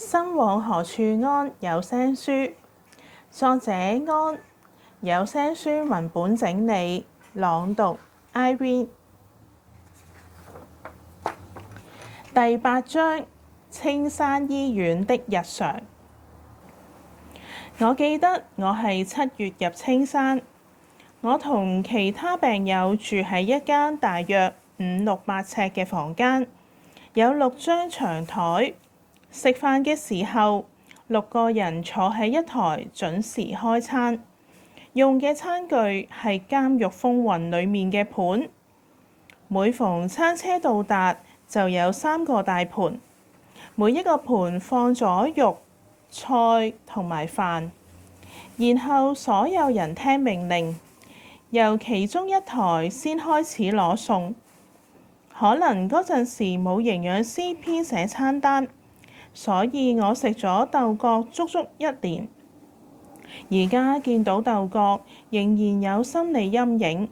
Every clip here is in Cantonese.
生往何處安有聲書，作者安，有聲書文本整理朗讀 Irene。 第8章青山醫院的日常。我記得我係7月入青山，我同其他病友住喺一間大約500-600尺嘅房間，有6張長台。食飯嘅時候，6個人坐喺一台準時開餐，用嘅餐具係《監獄風雲》裡面嘅盤。每逢餐車到達，就有3個大盤，每一個盤放咗肉、菜同埋飯，然後所有人聽命令，由其中一台先開始攞餸。可能嗰陣時冇營養師編寫餐單，所以我食咗豆角足足1年。而家見到豆角，仍然有心理陰影。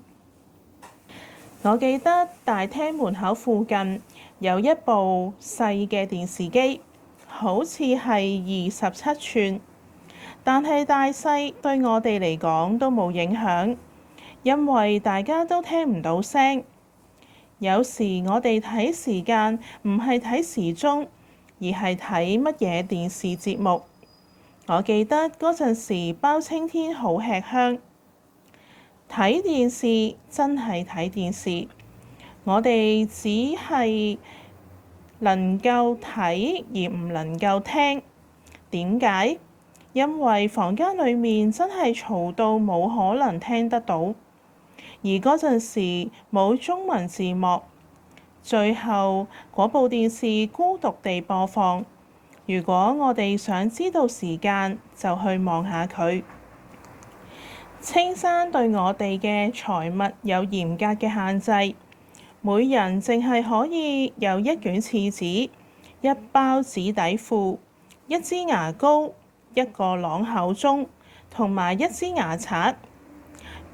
我記得大廳門口附近有一部細嘅電視機，好似係27寸，但係大細對我哋嚟講都冇影響，因為大家都聽唔到聲。有時我哋睇時間唔係睇時鐘，而係睇乜嘢電視節目。我記得嗰陣時包青天好吃香。睇電視真係睇電視，我哋只係能夠睇而唔能夠聽。點解？因為房間裡面真係嘈到冇可能聽得到，而嗰陣時冇中文字幕。最後嗰部電視孤獨地播放。如果我哋想知道時間，就去望下佢。青山對我哋嘅財物有嚴格嘅限制，每人淨係可以有1卷廁紙、1包紙底褲、1支牙膏、1個朗口鐘同埋1支牙刷。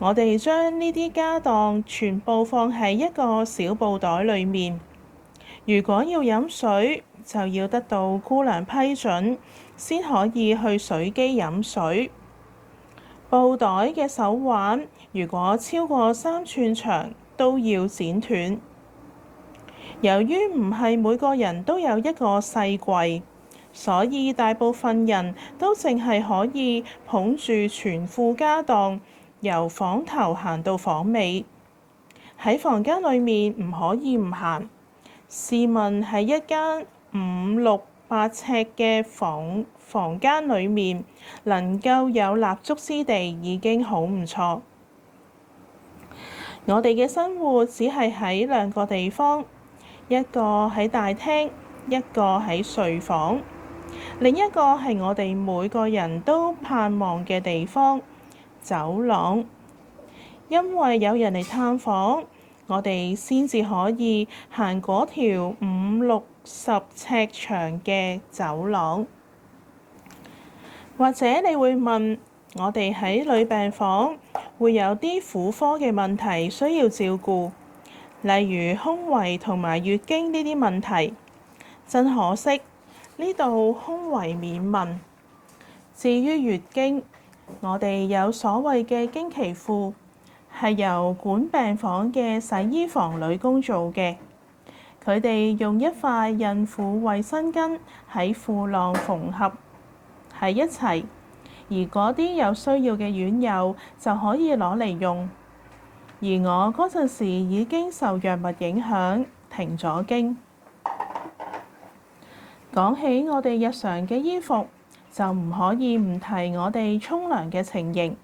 我哋將呢啲家當全部放喺一個小布袋裡面。如果要飲水，就要得到姑娘批准，先可以去水機飲水。布袋嘅手環如果超過3寸長，都要剪斷。由於唔係每個人都有一個細櫃，所以大部分人都淨係可以捧住全副家當，由房頭行到房尾。喺房間裡面唔可以唔行。試問喺一間500-600尺嘅房間裡面，能夠有立足之地已經好唔錯。我哋嘅生活只係喺2個地方，一個喺大廳，一個喺睡房，另一個係我哋每個人都盼望嘅地方——走廊。因為有人嚟探訪，我哋先至可以行嗰條50-60尺長嘅走廊。或者你會問，我哋喺女病房會有啲婦科嘅問題需要照顧，例如胸圍同埋月經呢啲問題。真可惜，呢度胸圍免問。至於月經，我哋有所謂嘅經期褲，係由管病房嘅洗衣房女工做嘅。佢哋用一塊孕婦衛生巾喺褲浪縫合喺一齊，而嗰啲有需要嘅院友就可以攞嚟用。而我嗰陣時已經受藥物影響，停咗經。講起我哋日常嘅衣服，就唔可以唔提我哋沖涼嘅情形。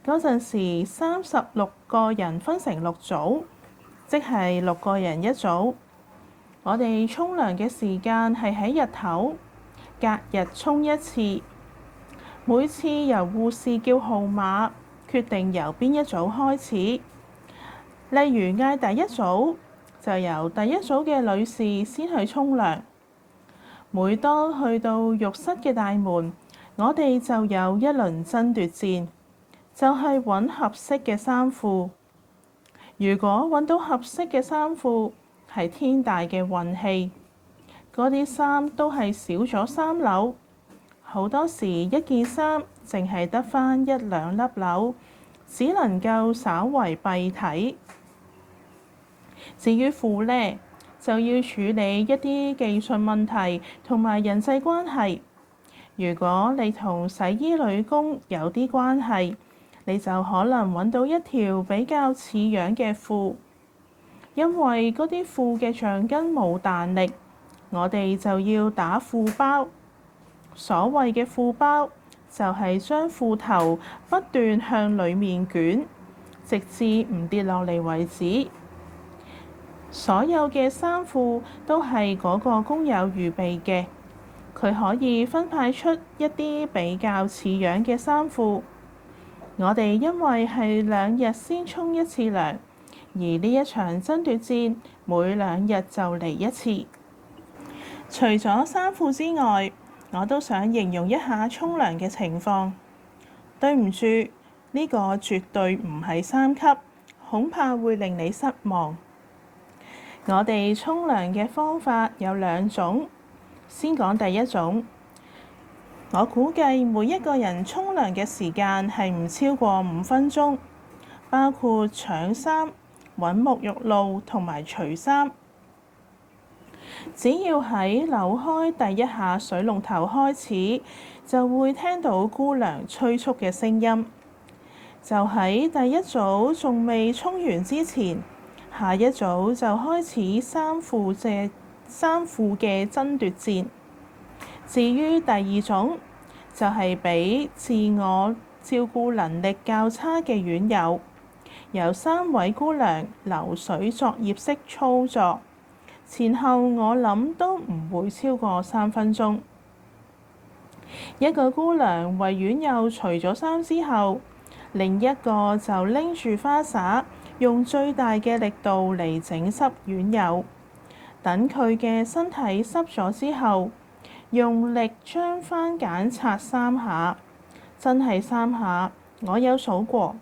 嗰陣時36個人分成6組，即係6個人一組。我哋沖涼嘅時間係喺日頭，隔日沖1次。每次由護士叫號碼，決定由邊一組開始。例如嗌第一組，就由第一組嘅女士先去沖涼。每當去到浴室嘅大門，我哋就有一輪爭奪戰。就係揾合適嘅衫褲。如果揾到合適嘅衫褲，係天大嘅運氣。嗰啲衫都係少咗3紐，好多時一件衫淨係得返1、2粒紐，只能夠稍為蔽體。至於褲呢，就要處理一啲技術問題同埋人際關係。如果你同洗衣女工有啲關係，你就可能揾到一條比較似樣嘅褲，因為嗰啲褲嘅橡筋冇彈力，我哋就要打褲包。所謂嘅褲包就係將褲頭不斷向裡面捲，直至唔跌落嚟為止。所有嘅衫褲都係嗰個工友預備嘅，佢可以分派出一啲比較似樣嘅衫褲。我哋因為係2日先沖一次涼，而呢一場爭奪戰每2日就嚟一次。除咗衫褲之外，我都想形容一下沖涼嘅情況。對唔住，呢個絕對唔係3級，恐怕會令你失望。我哋沖涼嘅方法有2種，先講第一種。我估計每一個人沖涼嘅時間係唔超過5分鐘，包括搶衫、揾沐浴露同埋除衫。只要喺扭開第一下水龍頭開始，就會聽到姑娘催促嘅聲音。就喺第一組仲未沖完之前，下一組就開始衫褲嘅爭奪戰。至於第2種，就係俾自我照顧能力較差嘅院友，由3位姑娘流水作業式操作，前後我諗都唔會超過3分鐘。一個姑娘為院友除咗衫之後，另一個就拎住花灑，用最大嘅力度嚟整濕院友。等佢嘅身體濕咗之後，用力將番梘擦3下，真係3下，我有數過。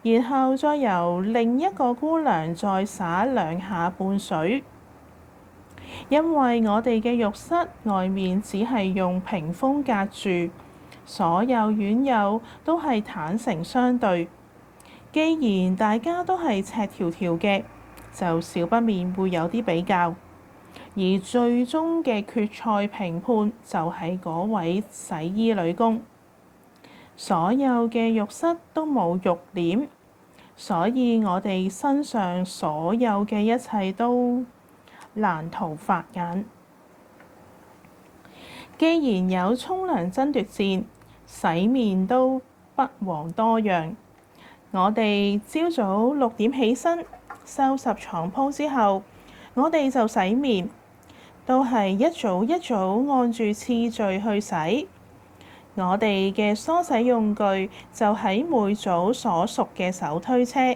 然後再由另一個姑娘再灑2下半水。因為我哋嘅浴室外面只係用屏風隔住，所有院友都係坦誠相對。既然大家都係赤條條嘅，就少不免會有啲比較。而最終嘅決賽評判就係嗰位洗衣女工。所有嘅浴室都冇浴簾，所以我哋身上所有嘅一切都難逃法眼。既然有沖涼爭奪戰，洗面都不遑多讓。我哋朝早6點起身，收拾床鋪之後，我哋就洗面，都係一組一組按住次序去洗。我哋嘅梳洗用具就喺每組所屬嘅手推車。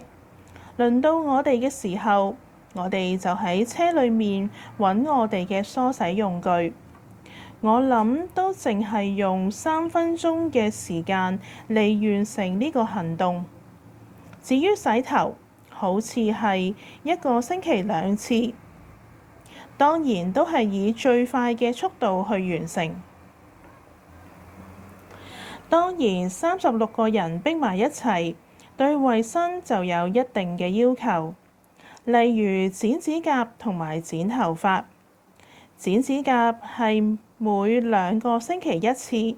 輪到我哋嘅時候，我哋就喺車裏面揾我哋嘅梳洗用具。我諗都淨係用3分鐘嘅時間嚟完成呢個行動。至於洗頭，好似係1個星期2次，當然都係以最快嘅速度去完成。當然36個人逼埋一齊，對衛生就有一定嘅要求，例如剪指甲同埋剪頭髮。剪指甲係每2個星期1次，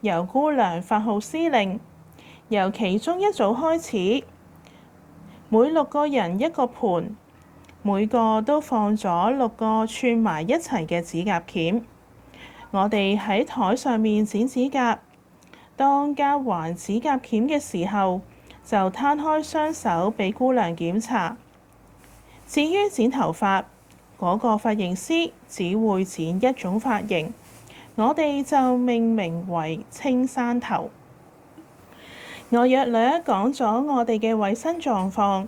由姑娘發號施令。由其中一組開始，每6個人1個盤，每個都放咗6個串埋一齊嘅指甲鉗。我哋喺台上面剪指甲，當交還指甲鉗嘅時候，就攤開雙手俾姑娘檢查。至於剪頭髮，嗰個髮型師只會剪一種髮型，我哋就命名為青山頭。我約略講咗我哋嘅衛生狀況，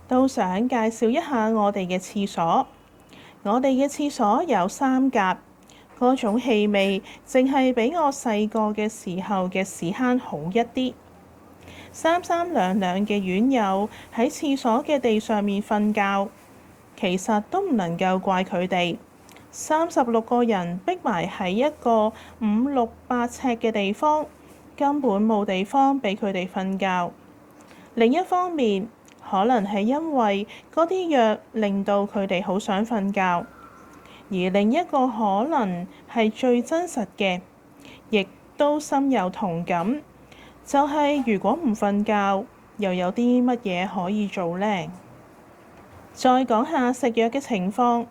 都想介紹一下我哋嘅廁所。我哋嘅廁所有3格，嗰種氣味淨係比我細個嘅時候嘅屎坑好一啲。三兩嘅院友喺廁所嘅地上面瞓覺，其實都唔能夠怪佢哋。36個人逼埋喺一個500-600尺嘅地方，根本冇地方俾佢哋瞓覺。另一方面，可能係因為嗰啲藥令到佢哋好想瞓覺，而另一個可能係最真實嘅，亦都深有同感，就係如果唔瞓覺，又有啲乜嘢可以做呢？再講下食藥嘅情況，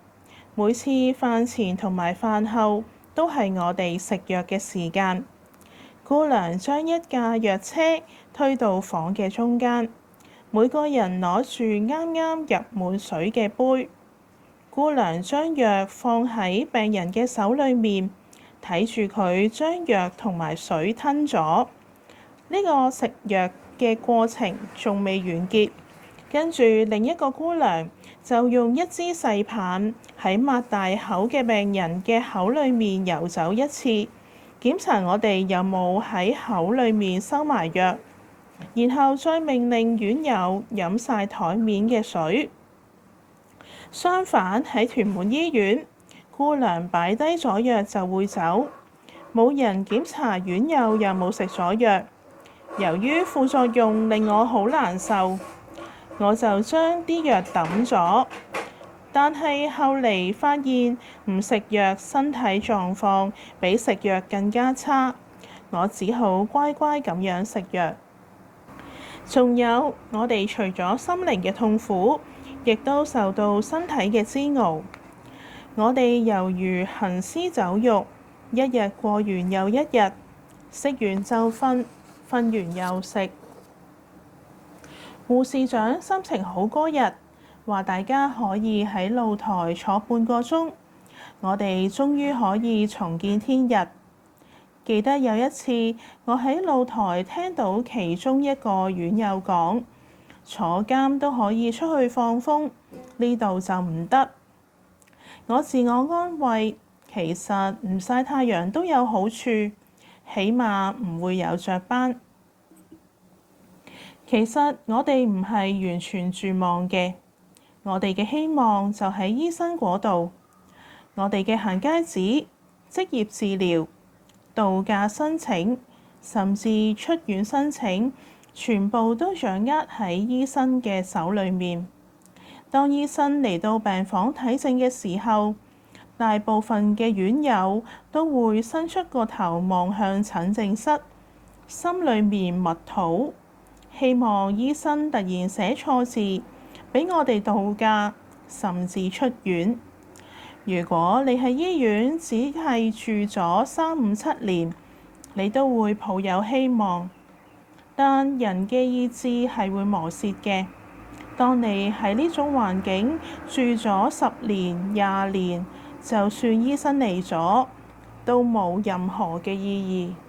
每次飯前同埋飯後都係我哋食藥嘅時間。姑娘將一架藥車推到房嘅中間，每個人攞住啱啱入滿水嘅杯。姑娘將藥放喺病人嘅手裏面，睇住佢將藥同埋水吞咗。呢個食藥嘅過程仲未完結，跟住另一個姑娘就用一支細棒喺擘大口嘅病人嘅口裏面游走一次，檢查我哋有冇喺口裏面收埋藥，然後再命令院友飲晒台面嘅水。相反，喺屯門醫院，姑娘擺低咗藥就會走，冇人檢查院友有冇食咗藥。由於副作用令我好難受，我就將啲藥抌咗。但係後嚟發現唔食藥身體狀況比食藥更加差，我只好乖乖咁樣食藥。仲有，我哋除咗心靈嘅痛苦，亦都受到身體嘅煎熬。我哋猶如行屍走肉，一日過完又一日，食完就瞓，瞓完又食。護士長心情好嗰日，話大家可以喺露台坐半個鐘，我哋終於可以重見天日。記得有一次，我喺露台聽到其中一個院友講：坐監都可以出去放風，呢度就唔得。我自我安慰，其實唔曬太陽都有好處，起碼唔會有雀斑。其實我哋唔係完全絕望嘅，我哋嘅希望就喺醫生嗰度。我哋嘅行街紙、職業治療、度假申請，甚至出院申請，全部都掌握喺醫生嘅手裏面。當醫生嚟到病房睇症嘅時候，大部分嘅院友都會伸出個頭望向診症室，心裏面默禱，希望醫生突然寫錯字，俾我哋度假，甚至出院。如果你喺醫院只係住咗3-5-7年，你都會抱有希望。但人嘅意志係會磨蝕嘅。當你喺呢種環境住咗10年、20年，就算醫生嚟咗，都冇任何嘅意義。